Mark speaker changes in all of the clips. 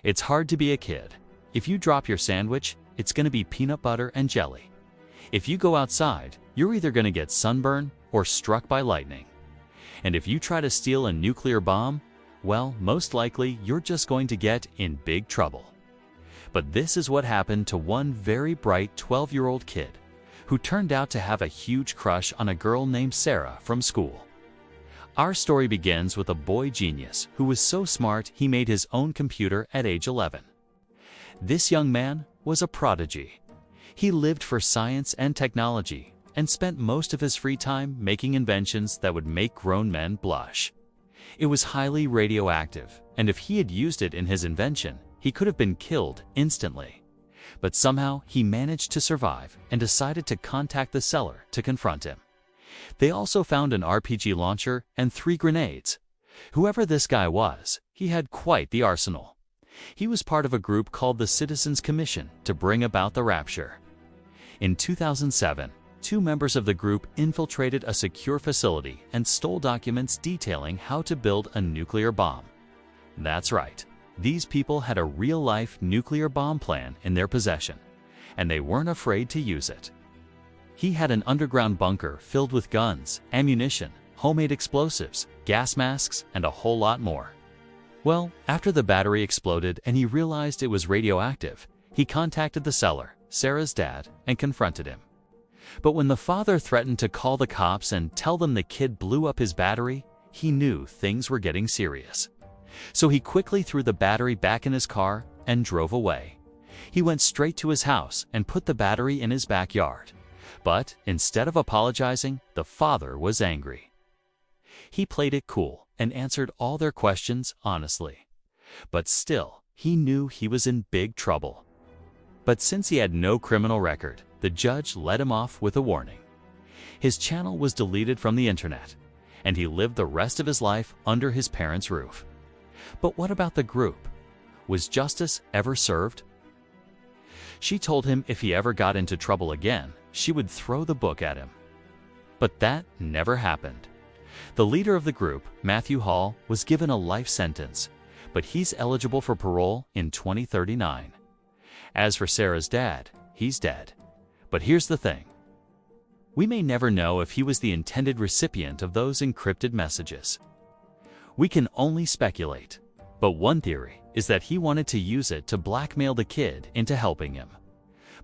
Speaker 1: It's hard to be a kid. If you drop your sandwich, it's going to be peanut butter and jelly. If you go outside, you're either going to get sunburn or struck by lightning. And if you try to steal a nuclear bomb, well, most likely you're just going to get in big trouble. But this is what happened to one very bright 12-year-old kid who turned out to have a huge crush on a girl named Sarah from school. Our story begins with a boy genius who was so smart he made his own computer at age 11. This young man was a prodigy. He lived for science and technology and spent most of his free time making inventions that would make grown men blush. It was highly radioactive, and if he had used it in his invention, he could have been killed instantly. But somehow he managed to survive and decided to contact the seller to confront him. They also found an RPG launcher and 3 grenades. Whoever this guy was, he had quite the arsenal. He was part of a group called the Citizens Commission to bring about the rapture. In 2007, 2 members of the group infiltrated a secure facility and stole documents detailing how to build a nuclear bomb. That's right, these people had a real-life nuclear bomb plan in their possession, and they weren't afraid to use it. He had an underground bunker filled with guns, ammunition, homemade explosives, gas masks, and a whole lot more. Well, after the battery exploded and he realized it was radioactive, he contacted the seller, Sarah's dad, and confronted him. But when the father threatened to call the cops and tell them the kid blew up his battery, he knew things were getting serious. So he quickly threw the battery back in his car and drove away. He went straight to his house and put the battery in his backyard. But instead of apologizing, the father was angry. He played it cool and answered all their questions honestly. But still, he knew he was in big trouble. But since he had no criminal record, the judge let him off with a warning. His channel was deleted from the internet, and he lived the rest of his life under his parents' roof. But what about the group? Was justice ever served? She told him if he ever got into trouble again, she would throw the book at him. But that never happened. The leader of the group, Matthew Hall, was given a life sentence, but he's eligible for parole in 2039. As for Sarah's dad, he's dead. But here's the thing. We may never know if he was the intended recipient of those encrypted messages. We can only speculate, but one theory is that he wanted to use it to blackmail the kid into helping him.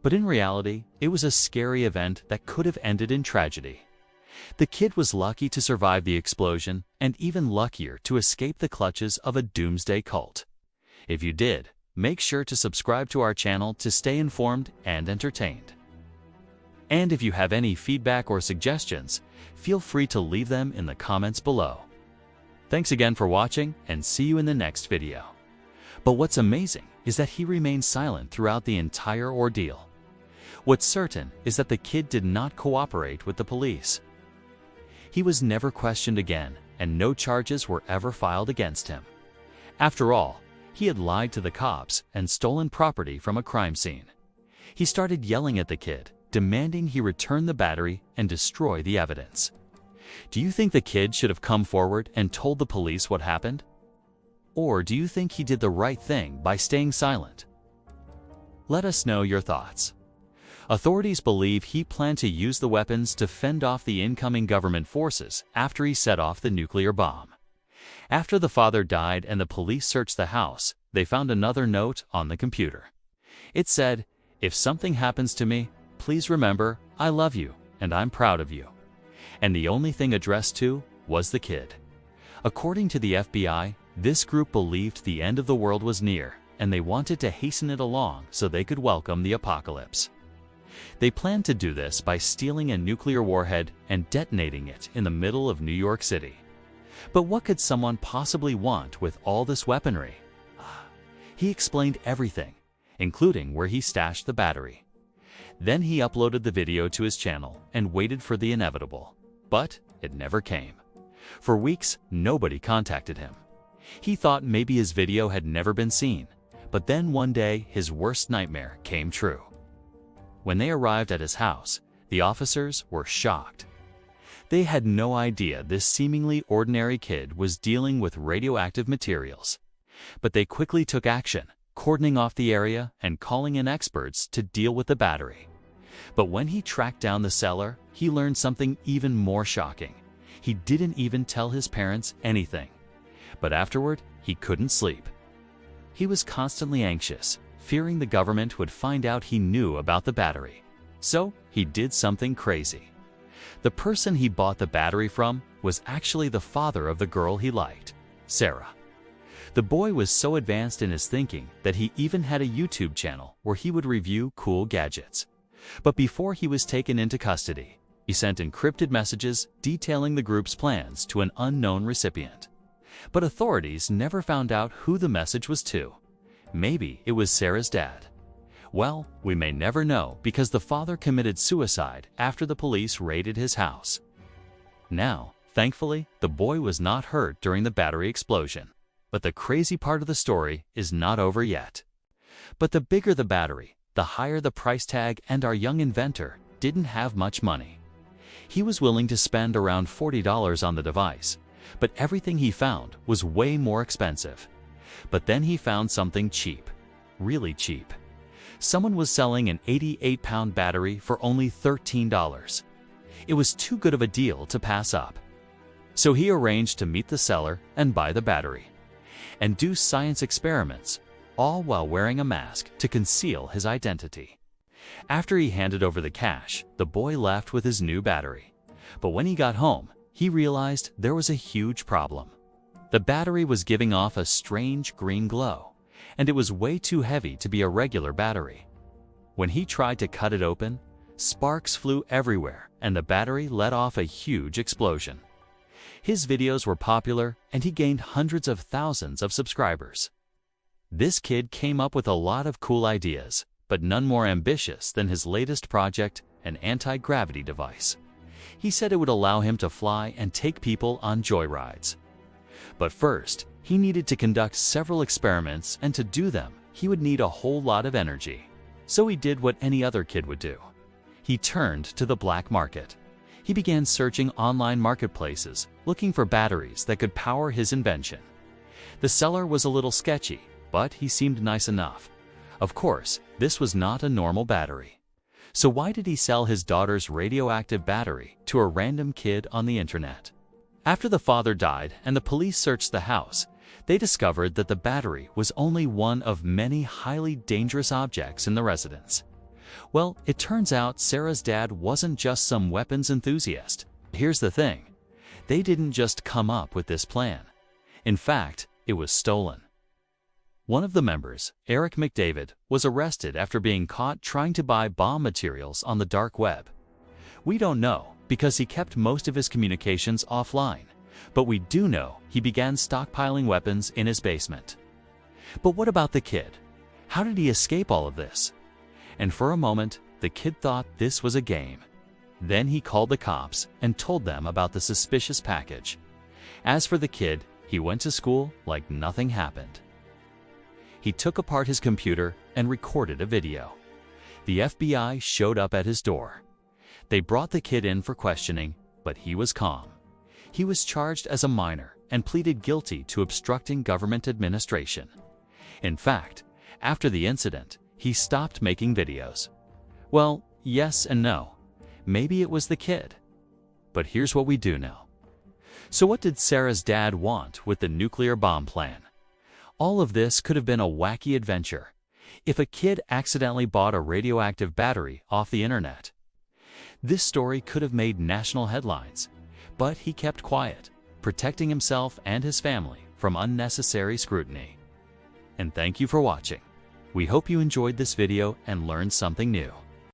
Speaker 1: But in reality, it was a scary event that could have ended in tragedy. The kid was lucky to survive the explosion and even luckier to escape the clutches of a doomsday cult. If you did, make sure to subscribe to our channel to stay informed and entertained. And if you have any feedback or suggestions, feel free to leave them in the comments below. Thanks again for watching, and see you in the next video. But what's amazing is that he remained silent throughout the entire ordeal. What's certain is that the kid did not cooperate with the police. He was never questioned again, and no charges were ever filed against him. After all, he had lied to the cops and stolen property from a crime scene. He started yelling at the kid, demanding he return the battery and destroy the evidence. Do you think the kid should have come forward and told the police what happened? Or do you think he did the right thing by staying silent? Let us know your thoughts. Authorities believe he planned to use the weapons to fend off the incoming government forces after he set off the nuclear bomb. After the father died and the police searched the house, they found another note on the computer. It said, "If something happens to me, please remember, I love you and I'm proud of you." And the only thing addressed to was the kid. According to the FBI, this group believed the end of the world was near, and they wanted to hasten it along so they could welcome the apocalypse. They planned to do this by stealing a nuclear warhead and detonating it in the middle of New York City. But what could someone possibly want with all this weaponry? He explained everything, including where he stashed the battery. Then he uploaded the video to his channel and waited for the inevitable. But it never came. For weeks, nobody contacted him. He thought maybe his video had never been seen, but then one day his worst nightmare came true. When they arrived at his house, the officers were shocked. They had no idea this seemingly ordinary kid was dealing with radioactive materials. But they quickly took action, cordoning off the area and calling in experts to deal with the battery. But when he tracked down the seller, he learned something even more shocking. He didn't even tell his parents anything. But afterward, he couldn't sleep. He was constantly anxious, fearing the government would find out he knew about the battery. So he did something crazy. The person he bought the battery from was actually the father of the girl he liked, Sarah. The boy was so advanced in his thinking that he even had a YouTube channel where he would review cool gadgets. But before he was taken into custody, he sent encrypted messages detailing the group's plans to an unknown recipient. But authorities never found out who the message was to. Maybe it was Sarah's dad. Well, we may never know because the father committed suicide after the police raided his house. Now, thankfully, the boy was not hurt during the battery explosion. But the crazy part of the story is not over yet. But the bigger the battery, the higher the price tag, and our young inventor didn't have much money. He was willing to spend around $40 on the device, but everything he found was way more expensive. But then he found something cheap, really cheap. Someone was selling an 88-pound battery for only $13. It was too good of a deal to pass up. So he arranged to meet the seller and buy the battery, and do science experiments, all while wearing a mask to conceal his identity. After he handed over the cash, the boy left with his new battery. But when he got home, he realized there was a huge problem. The battery was giving off a strange green glow, and it was way too heavy to be a regular battery. When he tried to cut it open, sparks flew everywhere and the battery let off a huge explosion. His videos were popular and he gained hundreds of thousands of subscribers. This kid came up with a lot of cool ideas, but none more ambitious than his latest project, an anti-gravity device. He said it would allow him to fly and take people on joyrides. But first, he needed to conduct several experiments, and to do them, he would need a whole lot of energy. So he did what any other kid would do. He turned to the black market. He began searching online marketplaces, looking for batteries that could power his invention. The seller was a little sketchy, but he seemed nice enough. Of course, this was not a normal battery. So why did he sell his daughter's radioactive battery to a random kid on the internet? After the father died and the police searched the house, they discovered that the battery was only one of many highly dangerous objects in the residence. Well, it turns out Sarah's dad wasn't just some weapons enthusiast. Here's the thing. They didn't just come up with this plan. In fact, it was stolen. One of the members, Eric McDavid, was arrested after being caught trying to buy bomb materials on the dark web. We don't know because he kept most of his communications offline, but we do know he began stockpiling weapons in his basement. But what about the kid? How did he escape all of this? And for a moment, the kid thought this was a game. Then he called the cops and told them about the suspicious package. As for the kid, he went to school like nothing happened. He took apart his computer and recorded a video. The FBI showed up at his door. They brought the kid in for questioning, but he was calm. He was charged as a minor and pleaded guilty to obstructing government administration. In fact, after the incident, he stopped making videos. Well, yes and no. Maybe it was the kid. But here's what we do know. So what did Sarah's dad want with the nuclear bomb plan? All of this could have been a wacky adventure if a kid accidentally bought a radioactive battery off the internet. This story could have made national headlines, but he kept quiet, protecting himself and his family from unnecessary scrutiny. And thank you for watching. We hope you enjoyed this video and learned something new.